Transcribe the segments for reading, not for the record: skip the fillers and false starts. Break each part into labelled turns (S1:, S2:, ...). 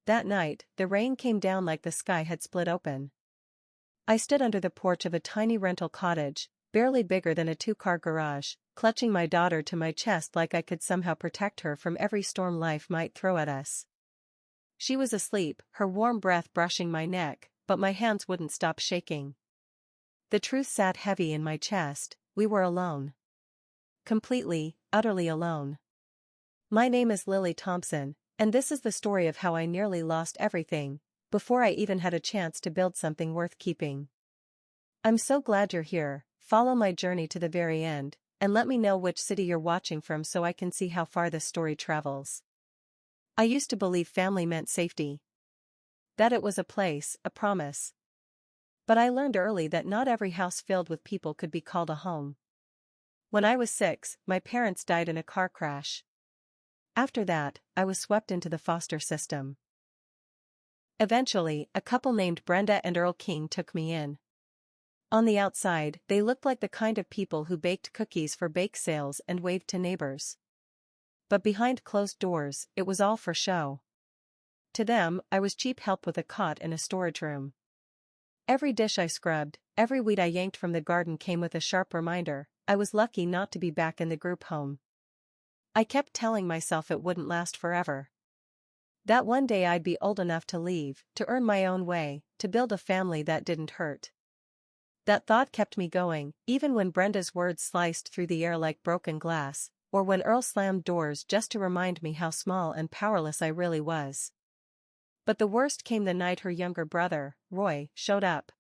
S1: That night, the rain came down like the sky had split open. I stood under the porch of a tiny rental cottage, barely bigger than a two-car garage, clutching my daughter to my chest like I could somehow protect her from every storm life might throw at us. She was asleep, her warm breath brushing my neck, but my hands wouldn't stop shaking. The truth sat heavy in my chest: we were alone. Completely, utterly alone. My name is Lily Thompson, and this is the story of how I nearly lost everything, before I even had a chance to build something worth keeping. I'm so glad you're here. Follow my journey to the very end, and let me know which city you're watching from so I can see how far this story travels. I used to believe family meant safety. That it was a place, a promise. But I learned early that not every house filled with people could be called a home. When I was 6, my parents died in a car crash. After that, I was swept into the foster system. Eventually, a couple named Brenda and Earl King took me in. On the outside, they looked like the kind of people who baked cookies for bake sales and waved to neighbors. But behind closed doors, it was all for show. To them, I was cheap help with a cot in a storage room. Every dish I scrubbed, every weed I yanked from the garden came with a sharp reminder: I was lucky not to be back in the group home. I kept telling myself it wouldn't last forever. That one day I'd be old enough to leave, to earn my own way, to build a family that didn't hurt. That thought kept me going, even when Brenda's words sliced through the air like broken glass, or when Earl slammed doors just to remind me how small and powerless I really was. But the worst came the night her younger brother, Roy, showed up.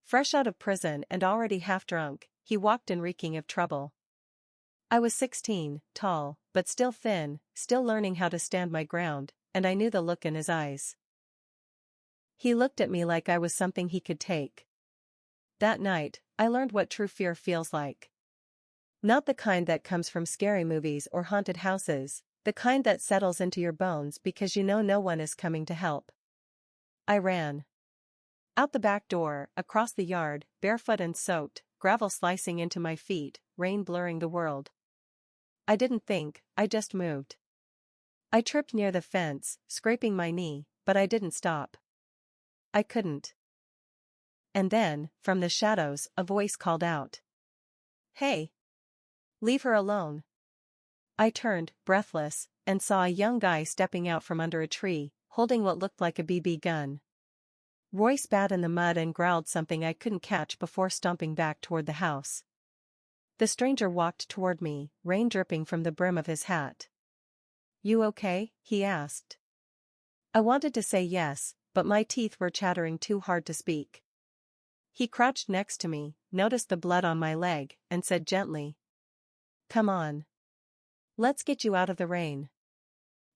S1: Fresh out of prison and already half drunk, he walked in reeking of trouble. I was 16, tall, but still thin, still learning how to stand my ground, and I knew the look in his eyes. He looked at me like I was something he could take. That night, I learned what true fear feels like. Not the kind that comes from scary movies or haunted houses, the kind that settles into your bones because you know no one is coming to help. I ran. Out the back door, across the yard, barefoot and soaked, gravel slicing into my feet, rain blurring the world. I didn't think, I just moved. I tripped near the fence, scraping my knee, but I didn't stop. I couldn't. And then, from the shadows, a voice called out. "Hey! Leave her alone." I turned, breathless, and saw a young guy stepping out from under a tree, holding what looked like a BB gun. Roy spat in the mud and growled something I couldn't catch before stomping back toward the house. The stranger walked toward me, rain dripping from the brim of his hat. "You okay?" he asked. I wanted to say yes, but my teeth were chattering too hard to speak. He crouched next to me, noticed the blood on my leg, and said gently, "Come on. Let's get you out of the rain.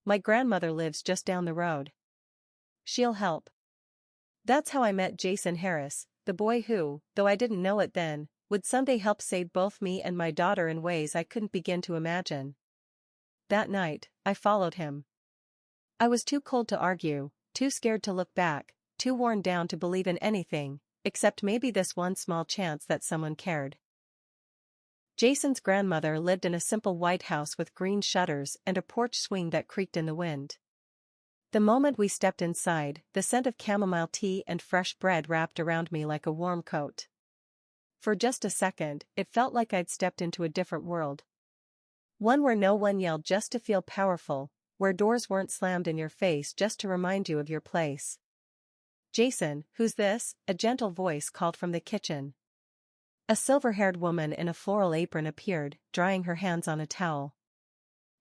S1: My grandmother lives just down the road. She'll help." That's how I met Jason Harris, the boy who, though I didn't know it then, would someday help save both me and my daughter in ways I couldn't begin to imagine. That night, I followed him. I was too cold to argue, too scared to look back, too worn down to believe in anything, except maybe this one small chance that someone cared. Jason's grandmother lived in a simple white house with green shutters and a porch swing that creaked in the wind. The moment we stepped inside, the scent of chamomile tea and fresh bread wrapped around me like a warm coat. For just a second, it felt like I'd stepped into a different world. One where no one yelled just to feel powerful, where doors weren't slammed in your face just to remind you of your place. "Jason, who's this?" a gentle voice called from the kitchen. A silver-haired woman in a floral apron appeared, drying her hands on a towel.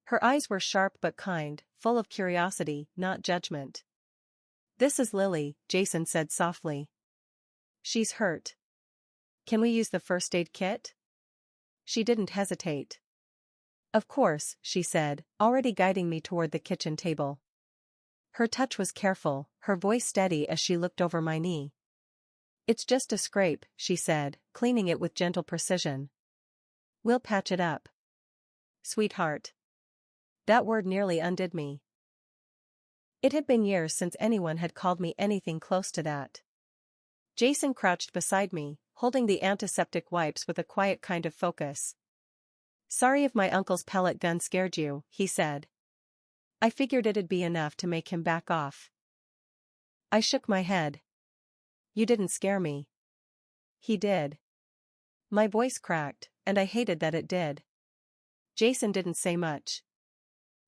S1: Her eyes were sharp but kind, full of curiosity, not judgment. "This is Lily," Jason said softly. "She's hurt. Can we use the first aid kit?" She didn't hesitate. "Of course," she said, already guiding me toward the kitchen table. Her touch was careful, her voice steady as she looked over my knee. "It's just a scrape," she said, cleaning it with gentle precision. "We'll patch it up." Sweetheart. That word nearly undid me. It had been years since anyone had called me anything close to that. Jason crouched beside me, holding the antiseptic wipes with a quiet kind of focus. "Sorry if my uncle's pellet gun scared you," he said. I figured it'd be enough to make him back off. I shook my head. You didn't scare me. He did. My voice cracked, and I hated that it did. Jason didn't say much.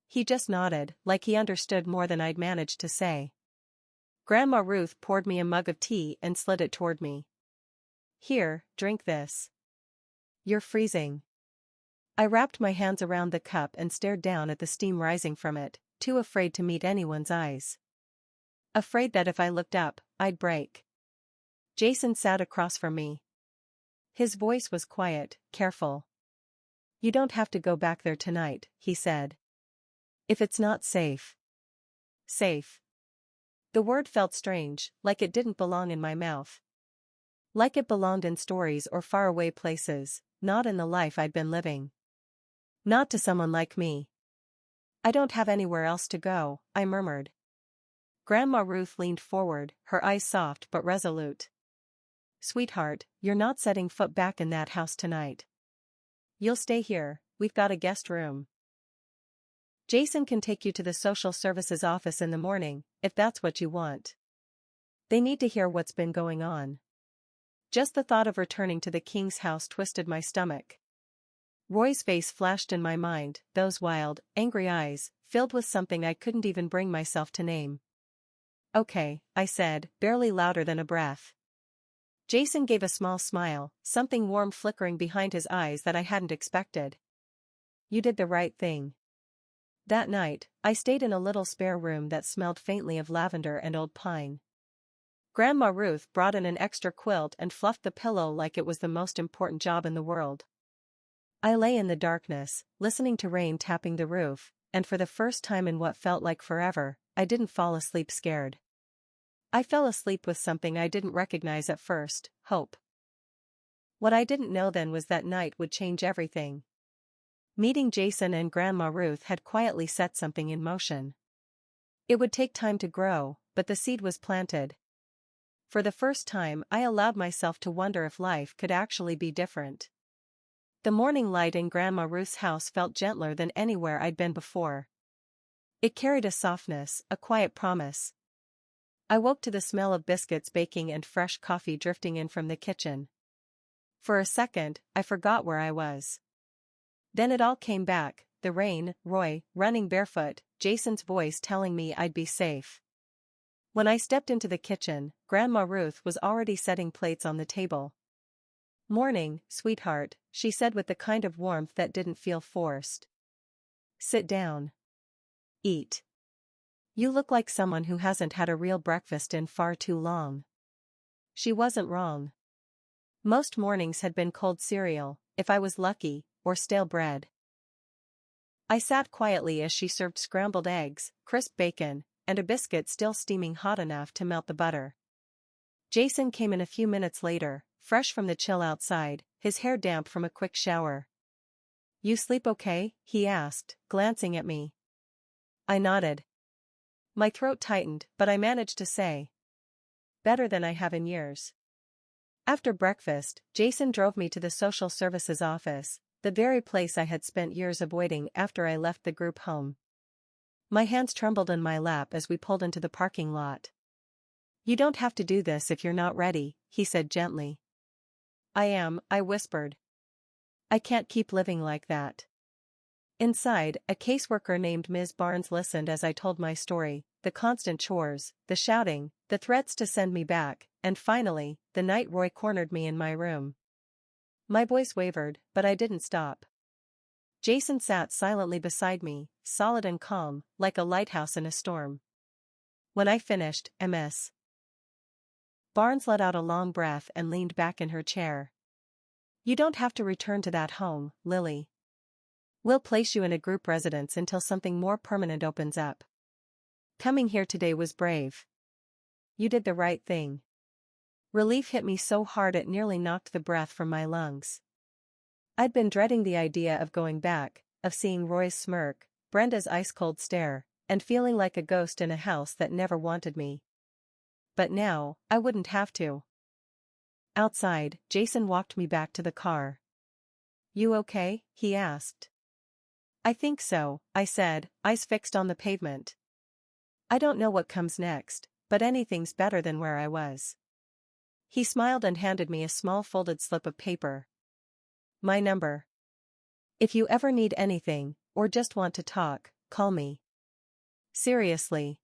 S1: He just nodded, like he understood more than I'd managed to say. Grandma Ruth poured me a mug of tea and slid it toward me. Here, drink this. You're freezing. I wrapped my hands around the cup and stared down at the steam rising from it, too afraid to meet anyone's eyes. Afraid that if I looked up, I'd break. Jason sat across from me. His voice was quiet, careful. You don't have to go back there tonight, he said. If it's not safe. Safe. The word felt strange, like it didn't belong in my mouth. Like it belonged in stories or faraway places, not in the life I'd been living. Not to someone like me. I don't have anywhere else to go, I murmured. Grandma Ruth leaned forward, her eyes soft but resolute. Sweetheart, you're not setting foot back in that house tonight. You'll stay here, we've got a guest room. Jason can take you to the social services office in the morning, if that's what you want. They need to hear what's been going on. Just the thought of returning to the king's house twisted my stomach. Roy's face flashed in my mind, those wild, angry eyes, filled with something I couldn't even bring myself to name. Okay, I said, barely louder than a breath. Jason gave a small smile, something warm flickering behind his eyes that I hadn't expected. You did the right thing. That night, I stayed in a little spare room that smelled faintly of lavender and old pine. Grandma Ruth brought in an extra quilt and fluffed the pillow like it was the most important job in the world. I lay in the darkness, listening to rain tapping the roof, and for the first time in what felt like forever, I didn't fall asleep scared. I fell asleep with something I didn't recognize at first, hope. What I didn't know then was that night would change everything. Meeting Jason and Grandma Ruth had quietly set something in motion. It would take time to grow, but the seed was planted. For the first time, I allowed myself to wonder if life could actually be different. The morning light in Grandma Ruth's house felt gentler than anywhere I'd been before. It carried a softness, a quiet promise. I woke to the smell of biscuits baking and fresh coffee drifting in from the kitchen. For a second, I forgot where I was. Then it all came back, the rain, Roy, running barefoot, Jason's voice telling me I'd be safe. When I stepped into the kitchen, Grandma Ruth was already setting plates on the table. Morning, sweetheart, she said with the kind of warmth that didn't feel forced. Sit down. Eat. You look like someone who hasn't had a real breakfast in far too long. She wasn't wrong. Most mornings had been cold cereal, if I was lucky, or stale bread. I sat quietly as she served scrambled eggs, crisp bacon, and a biscuit still steaming hot enough to melt the butter. Jason came in a few minutes later, fresh from the chill outside, his hair damp from a quick shower. You sleep okay? He asked, glancing at me. I nodded. My throat tightened, but I managed to say, better than I have in years. After breakfast, Jason drove me to the social services office, the very place I had spent years avoiding after I left the group home. My hands trembled in my lap as we pulled into the parking lot. You don't have to do this if you're not ready, he said gently. I am, I whispered. I can't keep living like that. Inside, a caseworker named Ms. Barnes listened as I told my story, the constant chores, the shouting, the threats to send me back, and finally, the night Roy cornered me in my room. My voice wavered, but I didn't stop. Jason sat silently beside me, solid and calm, like a lighthouse in a storm. When I finished, Ms. Barnes let out a long breath and leaned back in her chair. You don't have to return to that home, Lily. We'll place you in a group residence until something more permanent opens up. Coming here today was brave. You did the right thing. Relief hit me so hard it nearly knocked the breath from my lungs. I'd been dreading the idea of going back, of seeing Roy's smirk, Brenda's ice-cold stare, and feeling like a ghost in a house that never wanted me. But now, I wouldn't have to. Outside, Jason walked me back to the car. You okay? He asked. I think so, I said, eyes fixed on the pavement. I don't know what comes next, but anything's better than where I was. He smiled and handed me a small folded slip of paper. My number. If you ever need anything, or just want to talk, call me. Seriously.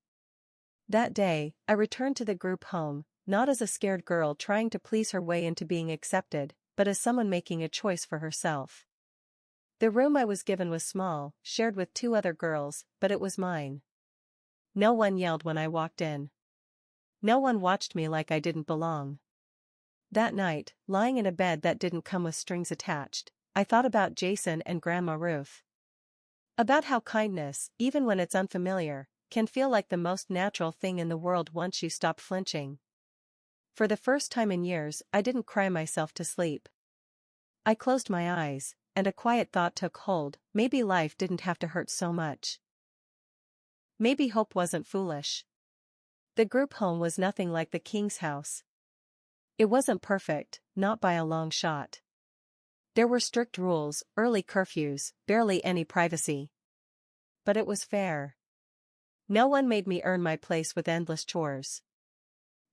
S1: That day, I returned to the group home, not as a scared girl trying to please her way into being accepted, but as someone making a choice for herself. The room I was given was small, shared with 2 other girls, but it was mine. No one yelled when I walked in. No one watched me like I didn't belong. That night, lying in a bed that didn't come with strings attached, I thought about Jason and Grandma Ruth. About how kindness, even when it's unfamiliar, can feel like the most natural thing in the world once you stop flinching. For the first time in years, I didn't cry myself to sleep. I closed my eyes, and a quiet thought took hold: maybe life didn't have to hurt so much. Maybe hope wasn't foolish. The group home was nothing like the King's house. It wasn't perfect, not by a long shot. There were strict rules, early curfews, barely any privacy. But it was fair. No one made me earn my place with endless chores.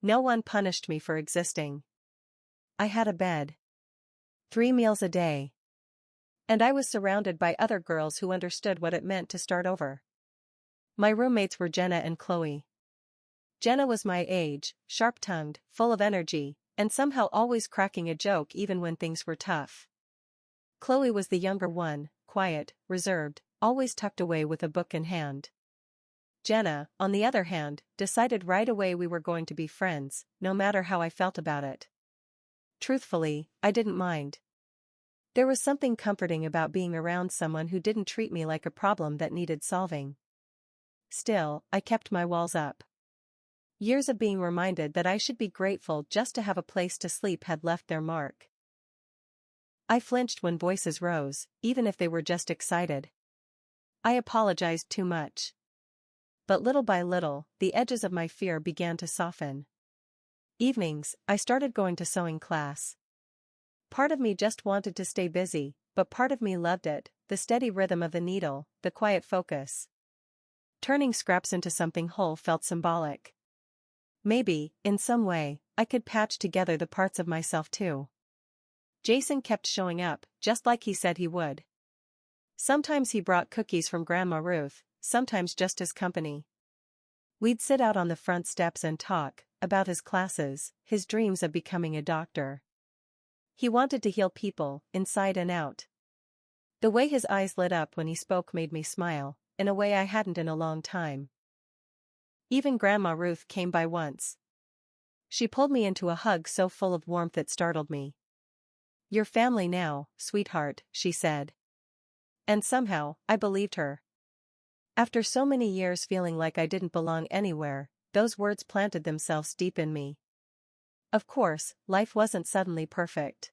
S1: No one punished me for existing. I had a bed. 3 meals a day. And I was surrounded by other girls who understood what it meant to start over. My roommates were Jenna and Chloe. Jenna was my age, sharp-tongued, full of energy, and somehow always cracking a joke even when things were tough. Chloe was the younger one, quiet, reserved, always tucked away with a book in hand. Jenna, on the other hand, decided right away we were going to be friends, no matter how I felt about it. Truthfully, I didn't mind. There was something comforting about being around someone who didn't treat me like a problem that needed solving. Still, I kept my walls up. Years of being reminded that I should be grateful just to have a place to sleep had left their mark. I flinched when voices rose, even if they were just excited. I apologized too much. But little by little, the edges of my fear began to soften. Evenings, I started going to sewing class. Part of me just wanted to stay busy, but part of me loved it, the steady rhythm of the needle, the quiet focus. Turning scraps into something whole felt symbolic. Maybe, in some way, I could patch together the parts of myself too. Jason kept showing up, just like he said he would. Sometimes he brought cookies from Grandma Ruth, sometimes just his company. We'd sit out on the front steps and talk about his classes, his dreams of becoming a doctor. He wanted to heal people, inside and out. The way his eyes lit up when he spoke made me smile, in a way I hadn't in a long time. Even Grandma Ruth came by once. She pulled me into a hug so full of warmth it startled me. "You're family now, sweetheart," she said. And somehow, I believed her. After so many years feeling like I didn't belong anywhere, those words planted themselves deep in me. Of course, life wasn't suddenly perfect.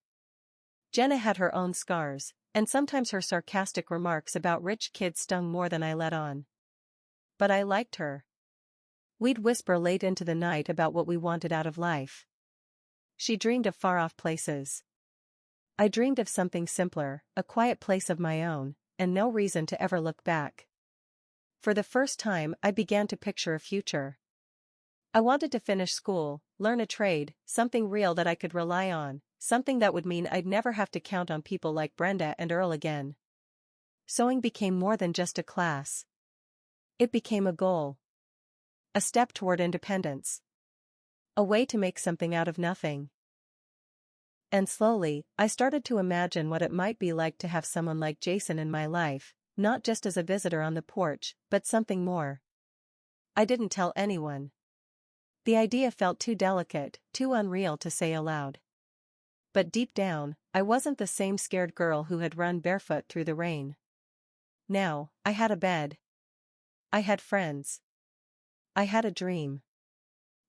S1: Jenna had her own scars, and sometimes her sarcastic remarks about rich kids stung more than I let on. But I liked her. We'd whisper late into the night about what we wanted out of life. She dreamed of far-off places. I dreamed of something simpler, a quiet place of my own, and no reason to ever look back. For the first time, I began to picture a future. I wanted to finish school, learn a trade, something real that I could rely on, something that would mean I'd never have to count on people like Brenda and Earl again. Sewing became more than just a class. It became a goal. A step toward independence. A way to make something out of nothing. And slowly, I started to imagine what it might be like to have someone like Jason in my life, not just as a visitor on the porch, but something more. I didn't tell anyone. The idea felt too delicate, too unreal to say aloud. But deep down, I wasn't the same scared girl who had run barefoot through the rain. Now, I had a bed. I had friends. I had a dream.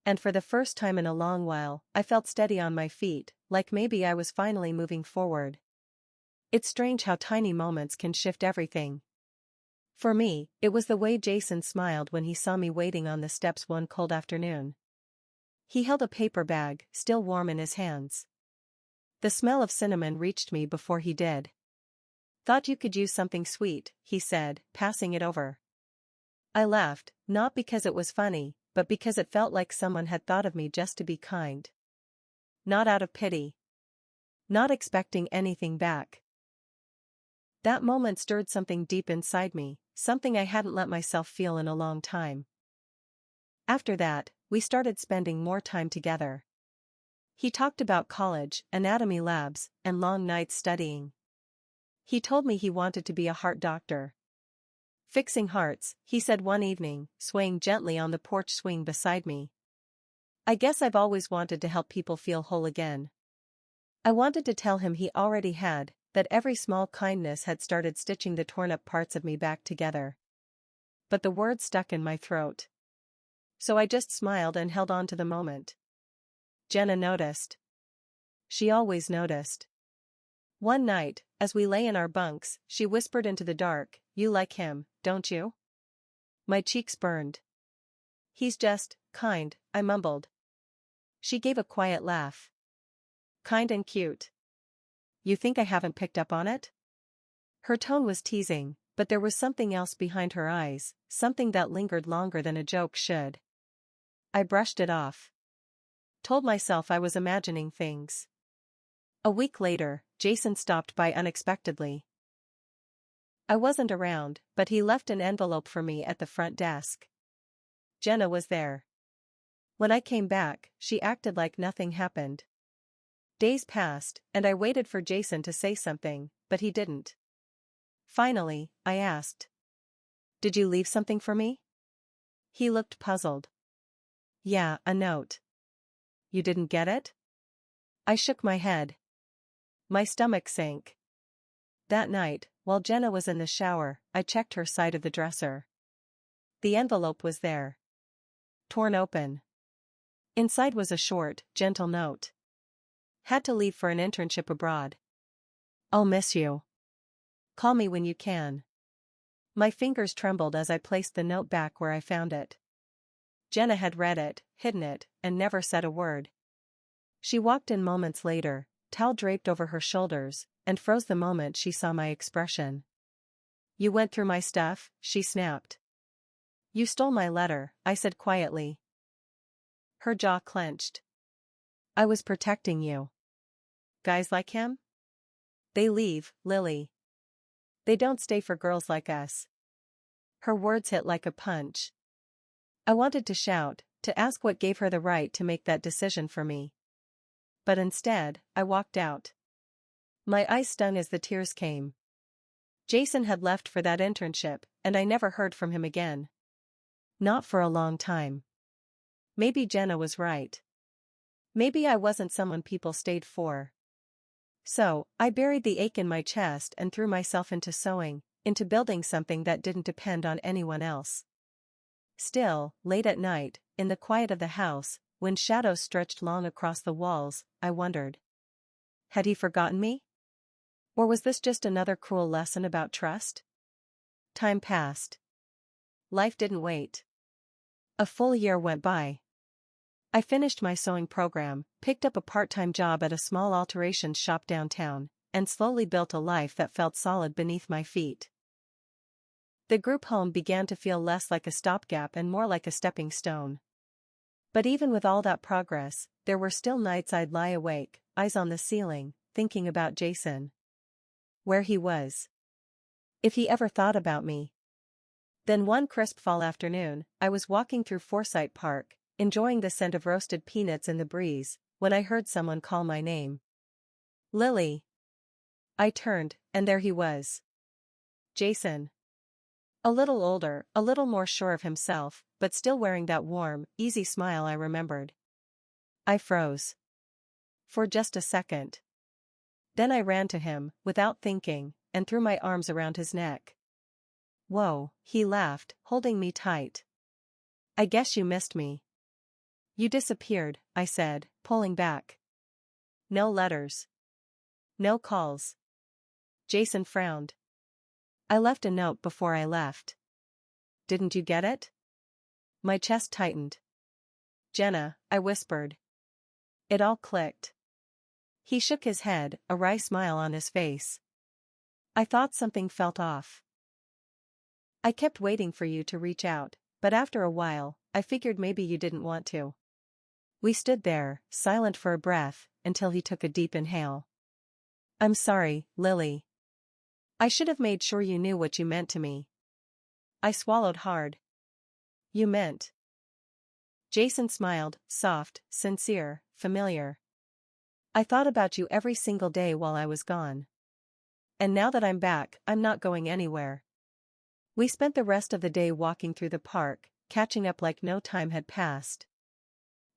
S1: And for the first time in a long while, I felt steady on my feet, like maybe I was finally moving forward. It's strange how tiny moments can shift everything. For me, it was the way Jason smiled when he saw me waiting on the steps one cold afternoon. He held a paper bag, still warm in his hands. The smell of cinnamon reached me before he did. "Thought you could use something sweet," he said, passing it over. I laughed, not because it was funny, but because it felt like someone had thought of me just to be kind. Not out of pity. Not expecting anything back. That moment stirred something deep inside me, something I hadn't let myself feel in a long time. After that, we started spending more time together. He talked about college, anatomy labs, and long nights studying. He told me he wanted to be a heart doctor. Fixing hearts, he said one evening, swaying gently on the porch swing beside me. I guess I've always wanted to help people feel whole again. I wanted to tell him he already had, that every small kindness had started stitching the torn-up parts of me back together. But the words stuck in my throat. So I just smiled and held on to the moment. Jenna noticed. She always noticed. One night, as we lay in our bunks, she whispered into the dark, "You like him, don't you?" My cheeks burned. "He's just kind," I mumbled. She gave a quiet laugh. "Kind and cute. You think I haven't picked up on it?" Her tone was teasing, but there was something else behind her eyes, something that lingered longer than a joke should. I brushed it off. Told myself I was imagining things. A week later, Jason stopped by unexpectedly. I wasn't around, but he left an envelope for me at the front desk. Jenna was there. When I came back, she acted like nothing happened. Days passed, and I waited for Jason to say something, but he didn't. Finally, I asked, "Did you leave something for me?" He looked puzzled. "Yeah, a note." "You didn't get it?" I shook my head. My stomach sank. That night, while Jenna was in the shower, I checked her side of the dresser. The envelope was there. Torn open. Inside was a short, gentle note. Had to leave for an internship abroad. I'll miss you. Call me when you can. My fingers trembled as I placed the note back where I found it. Jenna had read it, hidden it, and never said a word. She walked in moments later, towel draped over her shoulders, and froze the moment she saw my expression. "You went through my stuff?" she snapped. "You stole my letter," I said quietly. Her jaw clenched. "I was protecting you. Guys like him? They leave, Lily. They don't stay for girls like us." Her words hit like a punch. I wanted to shout, to ask what gave her the right to make that decision for me. But instead, I walked out. My eyes stung as the tears came. Jason had left for that internship, and I never heard from him again. Not for a long time. Maybe Jenna was right. Maybe I wasn't someone people stayed for. So, I buried the ache in my chest and threw myself into sewing, into building something that didn't depend on anyone else. Still, late at night, in the quiet of the house, when shadows stretched long across the walls, I wondered. Had he forgotten me? Or was this just another cruel lesson about trust? Time passed. Life didn't wait. A full year went by. I finished my sewing program, picked up a part-time job at a small alterations shop downtown, and slowly built a life that felt solid beneath my feet. The group home began to feel less like a stopgap and more like a stepping stone. But even with all that progress, there were still nights I'd lie awake, eyes on the ceiling, thinking about Jason. Where he was. If he ever thought about me. Then one crisp fall afternoon, I was walking through Forsyth Park, enjoying the scent of roasted peanuts in the breeze, when I heard someone call my name. "Lily." I turned, and there he was. Jason. A little older, a little more sure of himself, but still wearing that warm, easy smile I remembered. I froze. For just a second. Then I ran to him, without thinking, and threw my arms around his neck. "Whoa," he laughed, holding me tight. "I guess you missed me." "You disappeared," I said, pulling back. "No letters. No calls." Jason frowned. "I left a note before I left." "Didn't you get it?" My chest tightened. "Jenna," I whispered. It all clicked. He shook his head, a wry smile on his face. "I thought something felt off. I kept waiting for you to reach out, but after a while, I figured maybe you didn't want to. We stood there, silent for a breath, until he took a deep inhale. I'm sorry, Lily. I should have made sure you knew what you meant to me. I swallowed hard. You meant. Jason smiled, soft, sincere, familiar. I thought about you every single day while I was gone. And now that I'm back, I'm not going anywhere. We spent the rest of the day walking through the park, catching up like no time had passed.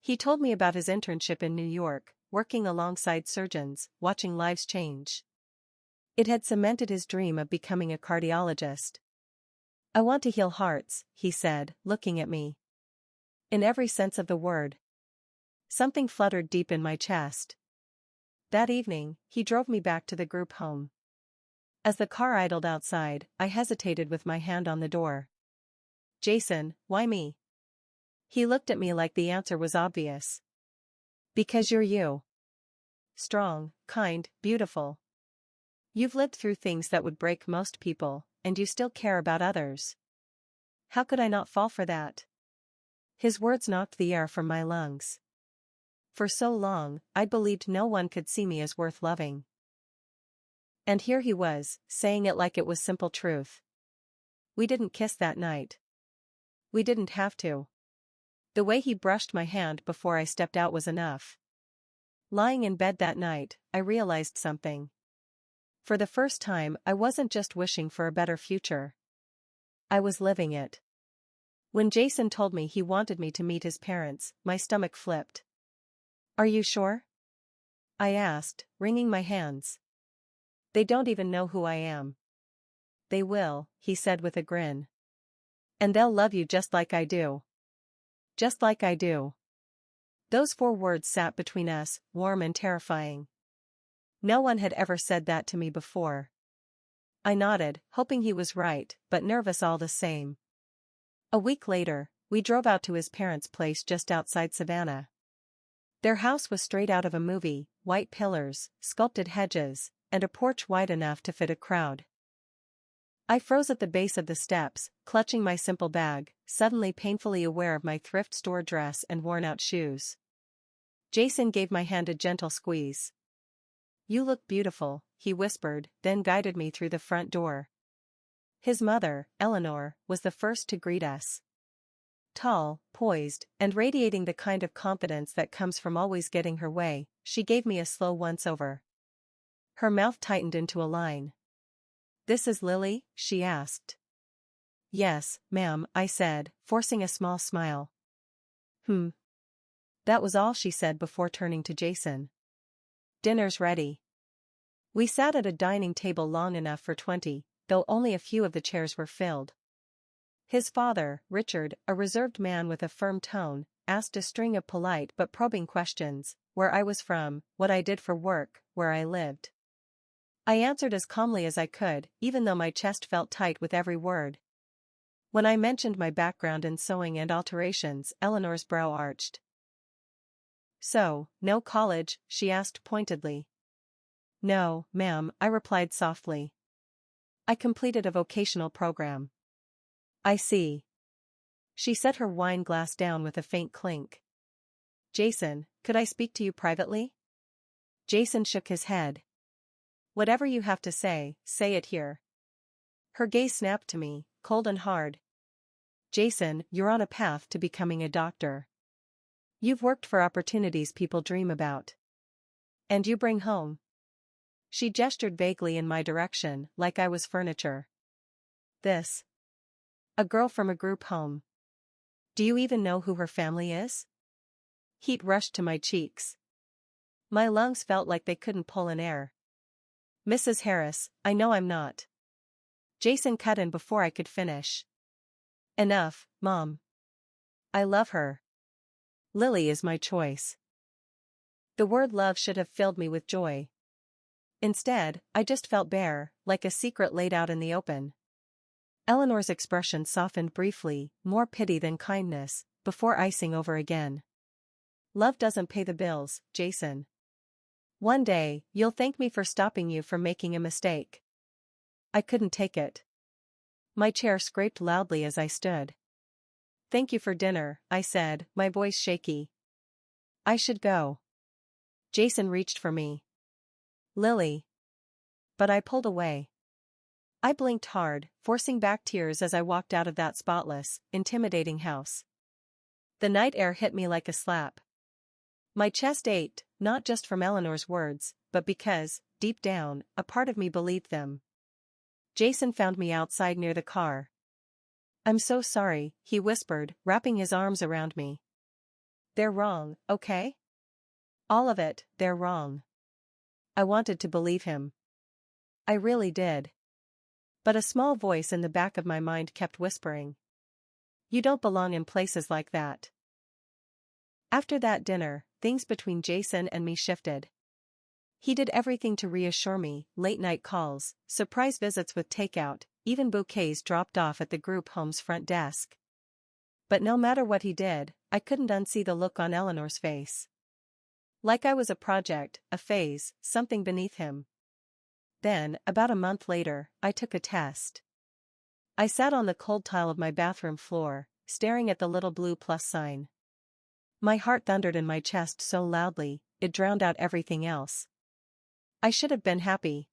S1: He told me about his internship in New York, working alongside surgeons, watching lives change. It had cemented his dream of becoming a cardiologist. I want to heal hearts, he said, looking at me. In every sense of the word. Something fluttered deep in my chest. That evening, he drove me back to the group home. As the car idled outside, I hesitated with my hand on the door. Jason, why me? He looked at me like the answer was obvious. Because you're you. Strong, kind, beautiful. You've lived through things that would break most people, and you still care about others. How could I not fall for that? His words knocked the air from my lungs. For so long, I'd believed no one could see me as worth loving. And here he was, saying it like it was simple truth. We didn't kiss that night. We didn't have to. The way he brushed my hand before I stepped out was enough. Lying in bed that night, I realized something. For the first time, I wasn't just wishing for a better future. I was living it. When Jason told me he wanted me to meet his parents, my stomach flipped. Are you sure? I asked, wringing my hands. They don't even know who I am. They will, he said with a grin. And they'll love you just like I do. Just like I do. Those 4 words sat between us, warm and terrifying. No one had ever said that to me before. I nodded, hoping he was right, but nervous all the same. A week later, we drove out to his parents' place just outside Savannah. Their house was straight out of a movie, white pillars, sculpted hedges, and a porch wide enough to fit a crowd. I froze at the base of the steps, clutching my simple bag, suddenly painfully aware of my thrift store dress and worn-out shoes. Jason gave my hand a gentle squeeze. You look beautiful, he whispered, then guided me through the front door. His mother, Eleanor, was the first to greet us. Tall, poised, and radiating the kind of confidence that comes from always getting her way, she gave me a slow once-over. Her mouth tightened into a line. This is Lily? She asked. Yes, ma'am, I said, forcing a small smile. That was all she said before turning to Jason. Dinner's ready. We sat at a dining table long enough for 20, though only a few of the chairs were filled. His father, Richard, a reserved man with a firm tone, asked a string of polite but probing questions, where I was from, what I did for work, where I lived. I answered as calmly as I could, even though my chest felt tight with every word. When I mentioned my background in sewing and alterations, Eleanor's brow arched. So, no college? She asked pointedly. No, ma'am, I replied softly. I completed a vocational program. I see. She set her wine glass down with a faint clink. Jason, could I speak to you privately? Jason shook his head. Whatever you have to say it here. Her gaze snapped to me, cold and hard. Jason, you're on a path to becoming a doctor. You've worked for opportunities people dream about. And you bring home. She gestured vaguely in my direction, like I was furniture. This. A girl from a group home. Do you even know who her family is? Heat rushed to my cheeks. My lungs felt like they couldn't pull in air. Mrs. Harris, I know I'm not. Jason cut in before I could finish. Enough, Mom. I love her. Lily is my choice. The word love should have filled me with joy. Instead, I just felt bare, like a secret laid out in the open. Eleanor's expression softened briefly, more pity than kindness, before icing over again. Love doesn't pay the bills, Jason. One day, you'll thank me for stopping you from making a mistake. I couldn't take it. My chair scraped loudly as I stood. Thank you for dinner, I said, my voice shaky. I should go. Jason reached for me. Lily. But I pulled away. I blinked hard, forcing back tears as I walked out of that spotless, intimidating house. The night air hit me like a slap. My chest ached, not just from Eleanor's words, but because, deep down, a part of me believed them. Jason found me outside near the car. I'm so sorry, he whispered, wrapping his arms around me. They're wrong, okay? All of it, they're wrong. I wanted to believe him. I really did. But a small voice in the back of my mind kept whispering. You don't belong in places like that. After that dinner, things between Jason and me shifted. He did everything to reassure me, late-night calls, surprise visits with takeout, even bouquets dropped off at the group home's front desk. But no matter what he did, I couldn't unsee the look on Eleanor's face. Like I was a project, a phase, something beneath him. Then, about a month later, I took a test. I sat on the cold tile of my bathroom floor, staring at the little blue plus sign. My heart thundered in my chest so loudly, it drowned out everything else. I should have been happy.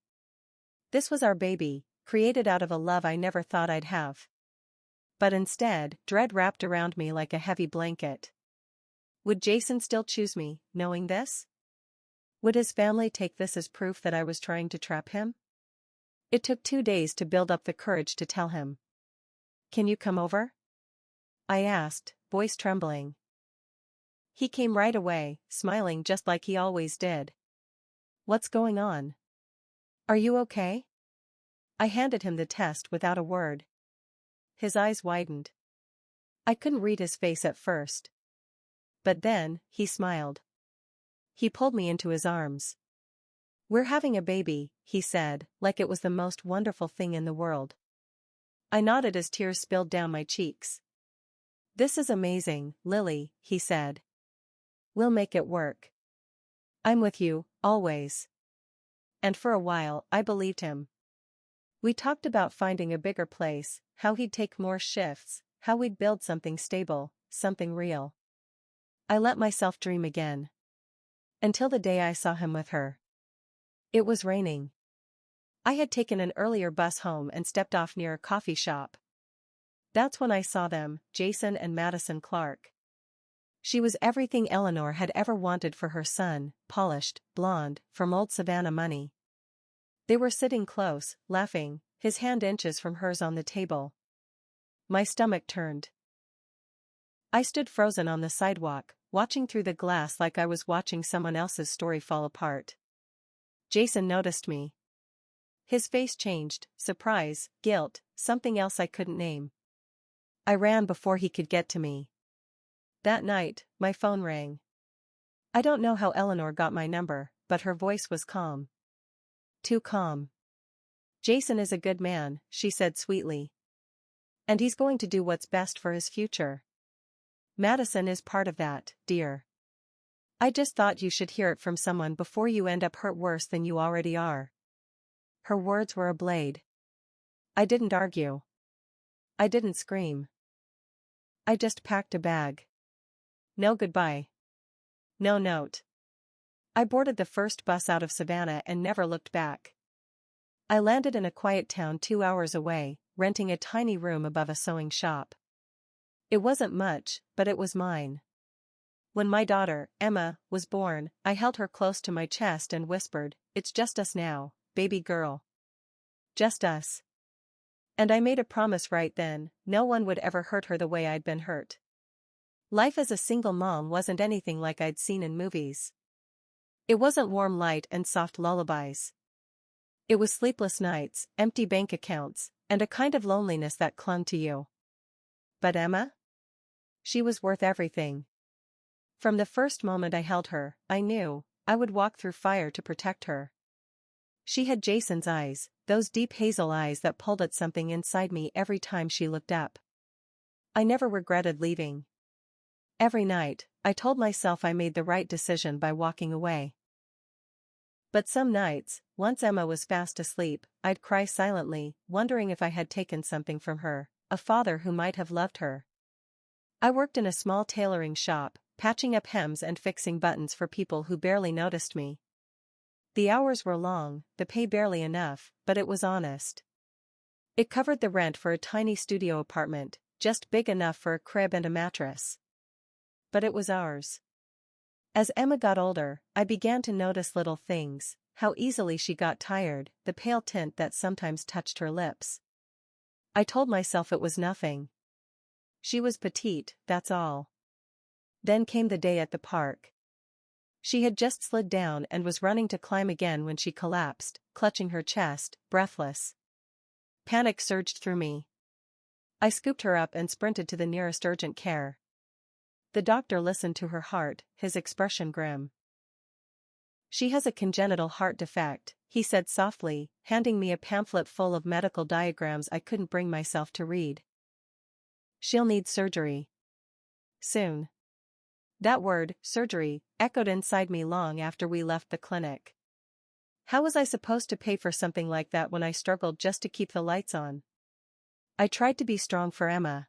S1: This was our baby, created out of a love I never thought I'd have. But instead, dread wrapped around me like a heavy blanket. Would Jason still choose me, knowing this? Would his family take this as proof that I was trying to trap him? It took 2 days to build up the courage to tell him. Can you come over? I asked, voice trembling. He came right away, smiling just like he always did. What's going on? Are you okay? I handed him the test without a word. His eyes widened. I couldn't read his face at first. But then, he smiled. He pulled me into his arms. We're having a baby, he said, like it was the most wonderful thing in the world. I nodded as tears spilled down my cheeks. This is amazing, Lily, he said. We'll make it work. I'm with you, always. And for a while, I believed him. We talked about finding a bigger place, how he'd take more shifts, how we'd build something stable, something real. I let myself dream again. Until the day I saw him with her. It was raining. I had taken an earlier bus home and stepped off near a coffee shop. That's when I saw them, Jason and Madison Clark. She was everything Eleanor had ever wanted for her son, polished, blonde, from old Savannah money. They were sitting close, laughing, his hand inches from hers on the table. My stomach turned. I stood frozen on the sidewalk, watching through the glass like I was watching someone else's story fall apart. Jason noticed me. His face changed, surprise, guilt, something else I couldn't name. I ran before he could get to me. That night, my phone rang. I don't know how Eleanor got my number, but her voice was calm. Too calm. Jason is a good man, she said sweetly. And he's going to do what's best for his future. Madison is part of that, dear. I just thought you should hear it from someone before you end up hurt worse than you already are. Her words were a blade. I didn't argue. I didn't scream. I just packed a bag. No goodbye. No note. I boarded the first bus out of Savannah and never looked back. I landed in a quiet town 2 hours away, renting a tiny room above a sewing shop. It wasn't much, but it was mine. When my daughter, Emma, was born, I held her close to my chest and whispered, "It's just us now, baby girl. Just us." And I made a promise right then, no one would ever hurt her the way I'd been hurt. Life as a single mom wasn't anything like I'd seen in movies. It wasn't warm light and soft lullabies. It was sleepless nights, empty bank accounts, and a kind of loneliness that clung to you. But Emma? She was worth everything. From the first moment I held her, I knew I would walk through fire to protect her. She had Jason's eyes, those deep hazel eyes that pulled at something inside me every time she looked up. I never regretted leaving. Every night, I told myself I made the right decision by walking away. But some nights, once Emma was fast asleep, I'd cry silently, wondering if I had taken something from her, a father who might have loved her. I worked in a small tailoring shop, patching up hems and fixing buttons for people who barely noticed me. The hours were long, the pay barely enough, but it was honest. It covered the rent for a tiny studio apartment, just big enough for a crib and a mattress. But it was ours. As Emma got older, I began to notice little things, how easily she got tired, the pale tint that sometimes touched her lips. I told myself it was nothing. She was petite, that's all. Then came the day at the park. She had just slid down and was running to climb again when she collapsed, clutching her chest, breathless. Panic surged through me. I scooped her up and sprinted to the nearest urgent care. The doctor listened to her heart, his expression grim. "She has a congenital heart defect," he said softly, handing me a pamphlet full of medical diagrams I couldn't bring myself to read. "She'll need surgery. Soon." That word, surgery, echoed inside me long after we left the clinic. How was I supposed to pay for something like that when I struggled just to keep the lights on? I tried to be strong for Emma.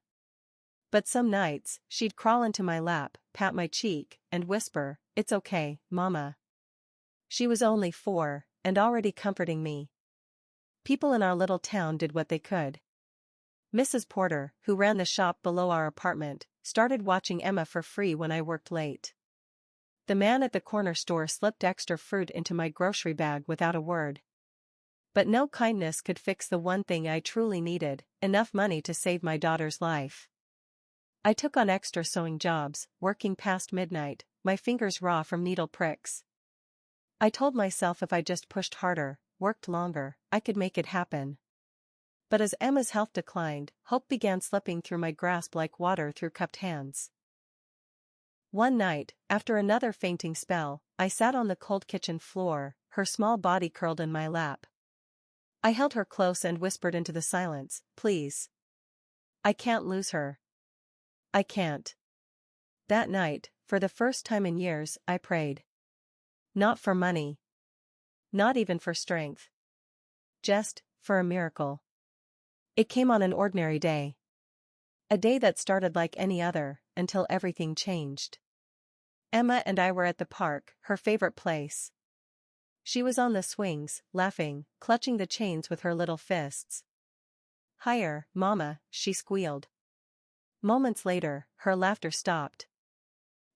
S1: But some nights, she'd crawl into my lap, pat my cheek, and whisper, "It's okay, Mama." She was only 4, and already comforting me. People in our little town did what they could. Mrs. Porter, who ran the shop below our apartment, started watching Emma for free when I worked late. The man at the corner store slipped extra fruit into my grocery bag without a word. But no kindness could fix the one thing I truly needed, enough money to save my daughter's life. I took on extra sewing jobs, working past midnight, my fingers raw from needle pricks. I told myself if I just pushed harder, worked longer, I could make it happen. But as Emma's health declined, hope began slipping through my grasp like water through cupped hands. One night, after another fainting spell, I sat on the cold kitchen floor, her small body curled in my lap. I held her close and whispered into the silence, "Please. I can't lose her. I can't." That night, for the first time in years, I prayed. Not for money. Not even for strength. Just for a miracle. It came on an ordinary day. A day that started like any other, until everything changed. Emma and I were at the park, her favorite place. She was on the swings, laughing, clutching the chains with her little fists. "Higher, Mama," she squealed. Moments later, her laughter stopped.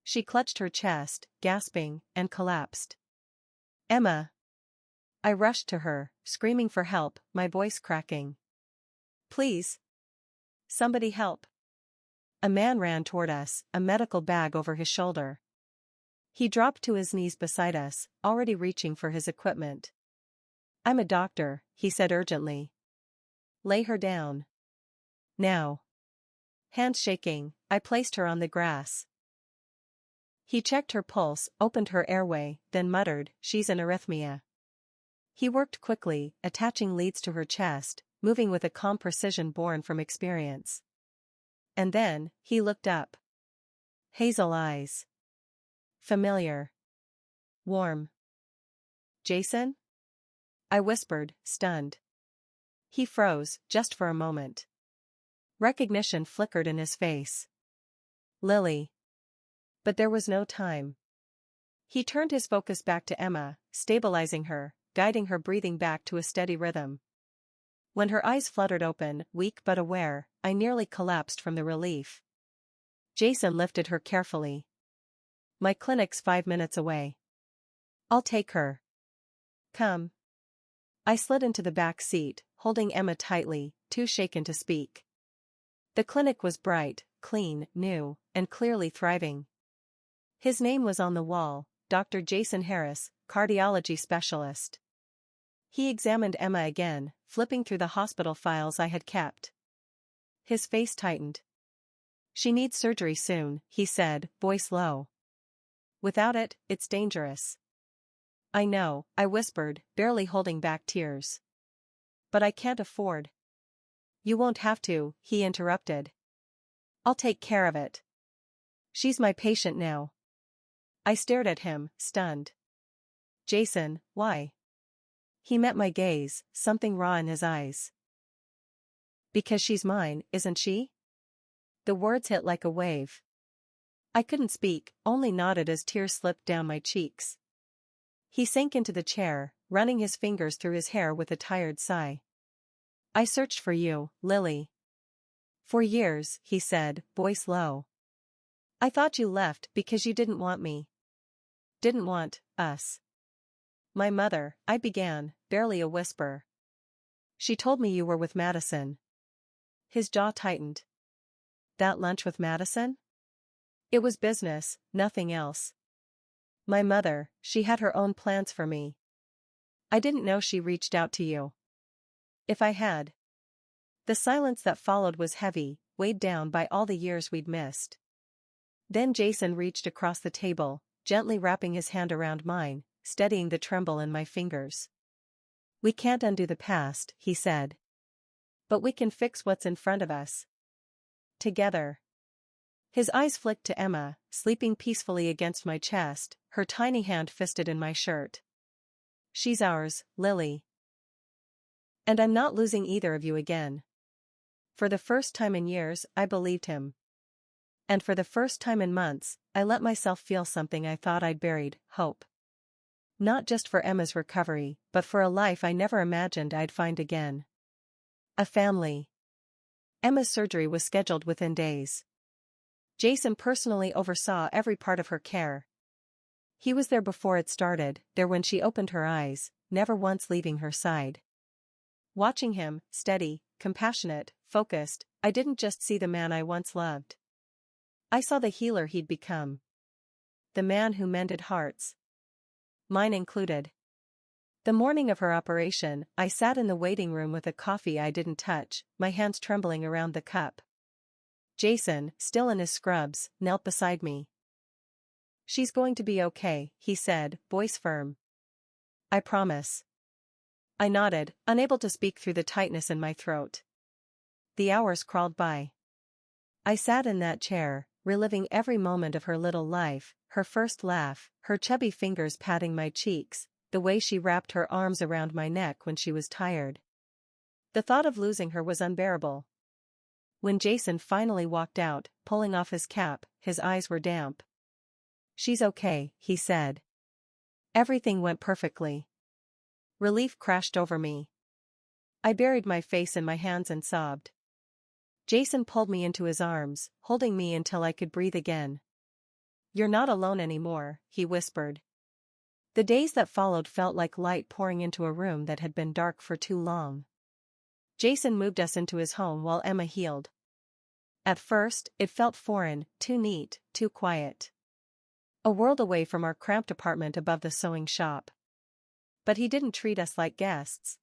S1: She clutched her chest, gasping, and collapsed. "Emma!" I rushed to her, screaming for help, my voice cracking. "Please! Somebody help!" A man ran toward us, a medical bag over his shoulder. He dropped to his knees beside us, already reaching for his equipment. "I'm a doctor," he said urgently. "Lay her down. Now." Hands shaking, I placed her on the grass. He checked her pulse, opened her airway, then muttered, "She's in arrhythmia." He worked quickly, attaching leads to her chest, moving with a calm precision born from experience. And then, he looked up. Hazel eyes. Familiar. Warm. "Jason?" I whispered, stunned. He froze, just for a moment. Recognition flickered in his face. "Lily." But there was no time. He turned his focus back to Emma, stabilizing her, guiding her breathing back to a steady rhythm. When her eyes fluttered open, weak but aware, I nearly collapsed from the relief. Jason lifted her carefully. "My clinic's 5 minutes away. I'll take her. Come." I slid into the back seat, holding Emma tightly, too shaken to speak. The clinic was bright, clean, new, and clearly thriving. His name was on the wall, Dr. Jason Harris, cardiology specialist. He examined Emma again, flipping through the hospital files I had kept. His face tightened. "She needs surgery soon," he said, voice low. "Without it, it's dangerous." "I know," I whispered, barely holding back tears. "But I can't afford." "You won't have to," he interrupted. "I'll take care of it. She's my patient now." I stared at him, stunned. "Jason, why?" He met my gaze, something raw in his eyes. "Because she's mine, isn't she?" The words hit like a wave. I couldn't speak, only nodded as tears slipped down my cheeks. He sank into the chair, running his fingers through his hair with a tired sigh. I searched for you, Lily. For years, he said, voice low. I thought you left because you didn't want me. Didn't want us. My mother, I began, barely a whisper. She told me you were with Madison. His jaw tightened. That lunch with Madison? It was business, nothing else. My mother, she had her own plans for me. I didn't know she reached out to you. If I had. The silence that followed was heavy, weighed down by all the years we'd missed. Then Jason reached across the table, gently wrapping his hand around mine, steadying the tremble in my fingers. We can't undo the past, he said. But we can fix what's in front of us. Together. His eyes flicked to Emma, sleeping peacefully against my chest, her tiny hand fisted in my shirt. She's ours, Lily. And I'm not losing either of you again. For the first time in years, I believed him. And for the first time in months, I let myself feel something I thought I'd buried, hope. Not just for Emma's recovery, but for a life I never imagined I'd find again. A family. Emma's surgery was scheduled within days. Jason personally oversaw every part of her care. He was there before it started, there when she opened her eyes, never once leaving her side. Watching him, steady, compassionate, focused, I didn't just see the man I once loved. I saw the healer he'd become. The man who mended hearts. Mine included. The morning of her operation, I sat in the waiting room with a coffee I didn't touch, my hands trembling around the cup. Jason, still in his scrubs, knelt beside me. She's going to be okay, he said, voice firm. I promise. I nodded, unable to speak through the tightness in my throat. The hours crawled by. I sat in that chair, reliving every moment of her little life, her first laugh, her chubby fingers patting my cheeks, the way she wrapped her arms around my neck when she was tired. The thought of losing her was unbearable. When Jason finally walked out, pulling off his cap, his eyes were damp. She's okay, he said. Everything went perfectly. Relief crashed over me. I buried my face in my hands and sobbed. Jason pulled me into his arms, holding me until I could breathe again. You're not alone anymore, he whispered. The days that followed felt like light pouring into a room that had been dark for too long. Jason moved us into his home while Emma healed. At first, it felt foreign, too neat, too quiet. A world away from our cramped apartment above the sewing shop. But he didn't treat us like guests.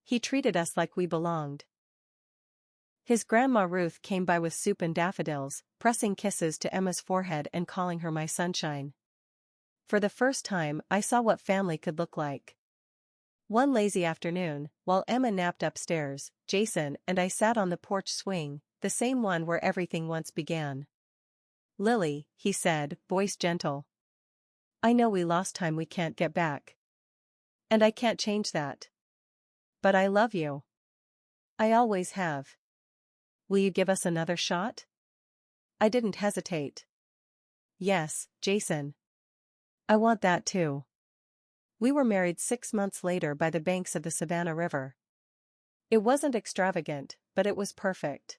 S1: He treated us like we belonged. His grandma Ruth came by with soup and daffodils, pressing kisses to Emma's forehead and calling her my sunshine. For the first time, I saw what family could look like. One lazy afternoon, while Emma napped upstairs, Jason and I sat on the porch swing, the same one where everything once began. Lily, he said, voice gentle. I know we lost time we can't get back. And I can't change that. But I love you. I always have. Will you give us another shot? I didn't hesitate. Yes, Jason. I want that too. We were married 6 months later by the banks of the Savannah River. It wasn't extravagant, but it was perfect.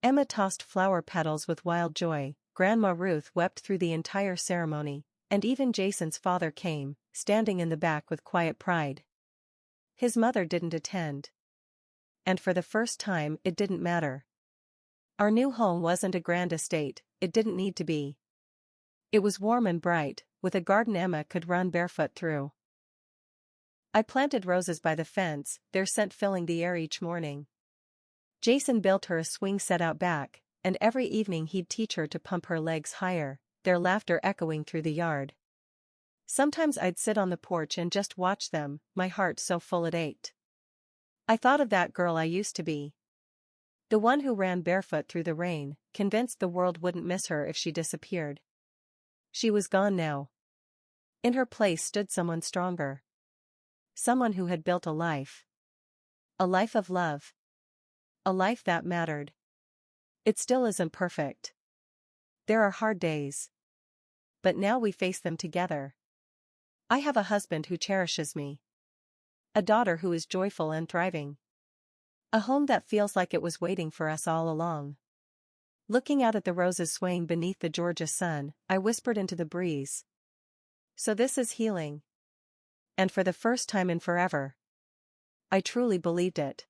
S1: Emma tossed flower petals with wild joy, Grandma Ruth wept through the entire ceremony, and even Jason's father came, standing in the back with quiet pride. His mother didn't attend. And for the first time, it didn't matter. Our new home wasn't a grand estate, it didn't need to be. It was warm and bright, with a garden Emma could run barefoot through. I planted roses by the fence, their scent filling the air each morning. Jason built her a swing set out back, and every evening he'd teach her to pump her legs higher, their laughter echoing through the yard. Sometimes I'd sit on the porch and just watch them, my heart so full it ached. I thought of that girl I used to be. The one who ran barefoot through the rain, convinced the world wouldn't miss her if she disappeared. She was gone now. In her place stood someone stronger. Someone who had built a life. A life of love. A life that mattered. It still isn't perfect. There are hard days. But now we face them together. I have a husband who cherishes me. A daughter who is joyful and thriving. A home that feels like it was waiting for us all along. Looking out at the roses swaying beneath the Georgia sun, I whispered into the breeze. So this is healing. And for the first time in forever, I truly believed it.